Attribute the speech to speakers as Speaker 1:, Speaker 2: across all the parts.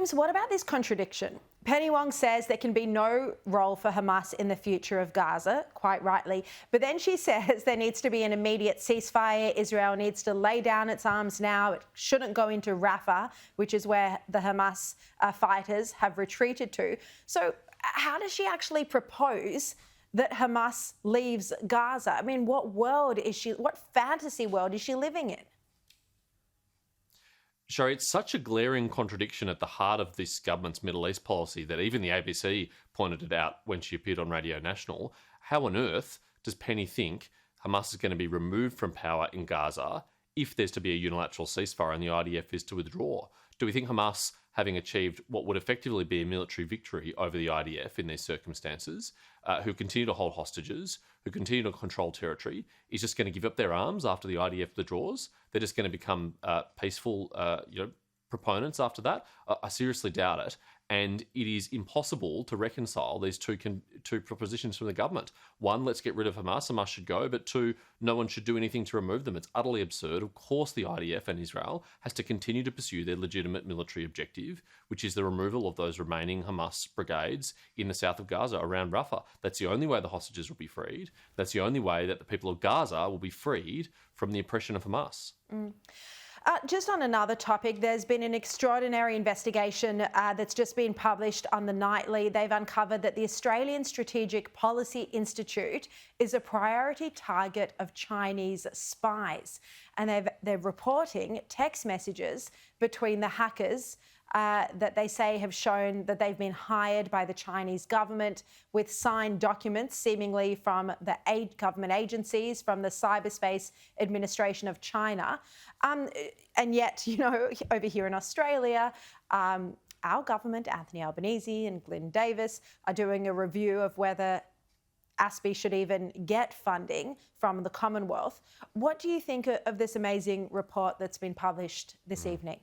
Speaker 1: James, what about this contradiction? Penny Wong says there can be no role for Hamas in the future of Gaza, quite rightly. But then she says there needs to be an immediate ceasefire. Israel needs to lay down its arms now. It shouldn't go into Rafah, which is where the Hamas fighters have retreated to. So how does she actually propose that Hamas leaves Gaza? I mean, what fantasy world is she living in?
Speaker 2: Sherry, it's such a glaring contradiction at the heart of this government's Middle East policy that even the ABC pointed it out when she appeared on Radio National. How on earth does Penny think Hamas is going to be removed from power in Gaza if there's to be a unilateral ceasefire and the IDF is to withdraw? Do we think Hamas, having achieved what would effectively be a military victory over the IDF in these circumstances, who continue to hold hostages, who continue to control territory, is just going to give up their arms after the IDF withdraws? They're just going to become peaceful proponents after that? I seriously doubt it. And it is impossible to reconcile these two propositions from the government. One, let's get rid of Hamas. Hamas should go. But two, no one should do anything to remove them. It's utterly absurd. Of course, the IDF and Israel has to continue to pursue their legitimate military objective, which is the removal of those remaining Hamas brigades in the south of Gaza around Rafah. That's the only way the hostages will be freed. That's the only way that the people of Gaza will be freed from the oppression of Hamas.
Speaker 1: Just on another topic, there's been an extraordinary investigation that's just been published on the Nightly. They've uncovered that the Australian Strategic Policy Institute is a priority target of Chinese spies. And they're reporting text messages between the hackers that they say have shown that they've been hired by the Chinese government with signed documents, seemingly from the government agencies, from the Cyberspace Administration of China. And yet, over here in Australia, our government, Anthony Albanese and Glyn Davis, are doing a review of whether ASPI should even get funding from the Commonwealth. What do you think of this amazing report that's been published this evening?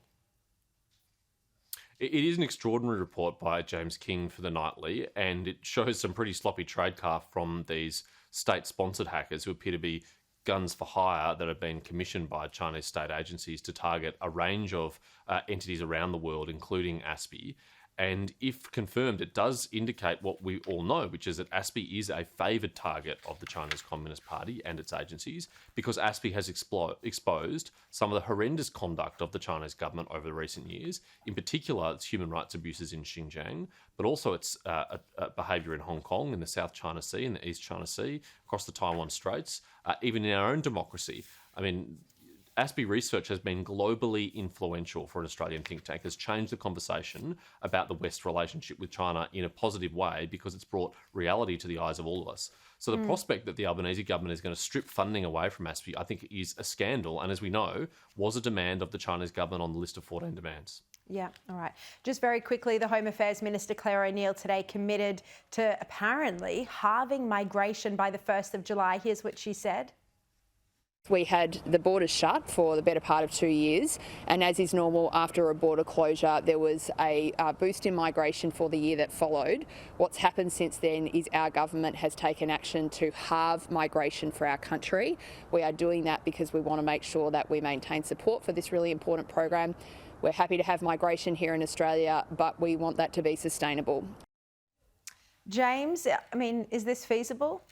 Speaker 2: It is an extraordinary report by James King for the Nightly, and it shows some pretty sloppy tradecraft from these state-sponsored hackers who appear to be guns for hire that have been commissioned by Chinese state agencies to target a range of entities around the world, including ASPI. And if confirmed, it does indicate what we all know, which is that ASPI is a favoured target of the Chinese Communist Party and its agencies, because ASPI has exposed some of the horrendous conduct of the Chinese government over the recent years, in particular its human rights abuses in Xinjiang, but also its behaviour in Hong Kong, in the South China Sea, in the East China Sea, across the Taiwan Straits, even in our own democracy. I mean, ASPI research has been globally influential for an Australian think tank, has changed the conversation about the West's relationship with China in a positive way because it's brought reality to the eyes of all of us. So the prospect that the Albanese government is going to strip funding away from ASPI, I think, is a scandal, and as we know, was a demand of the Chinese government on the list of 14 demands.
Speaker 1: Yeah, all right. Just very quickly, the Home Affairs Minister Claire O'Neil today committed to apparently halving migration by the 1st of July. Here's what she said.
Speaker 3: We had the borders shut for the better part of 2 years, and as is normal after a border closure, there was a boost in migration for the year that followed. What's happened since then is our government has taken action to halve migration for our country. We are doing that because we want to make sure that we maintain support for this really important program. We're happy to have migration here in Australia, but we want that to be sustainable.
Speaker 1: James, I mean, is this feasible?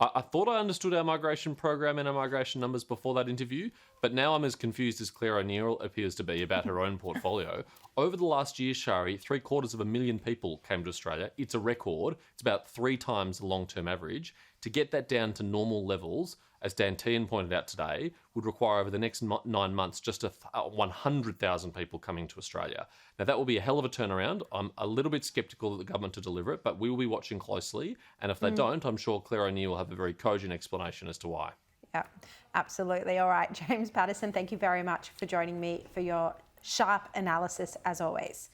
Speaker 2: I thought I understood our migration program and our migration numbers before that interview, but now I'm as confused as Claire O'Neil appears to be about her own portfolio. Over the last year, Shari, 750,000 people came to Australia. It's a record. It's about 3 times the long-term average. To get that down to normal levels, as Dan Tehan pointed out today, would require over the next 9 months just 100,000 people coming to Australia. Now, that will be a hell of a turnaround. I'm a little bit sceptical of the government to deliver it, but we will be watching closely. And if they don't, I'm sure Claire O'Neil will have a very cogent explanation as to why.
Speaker 1: Yeah, absolutely. All right, James Paterson, thank you very much for joining me for your sharp analysis as always.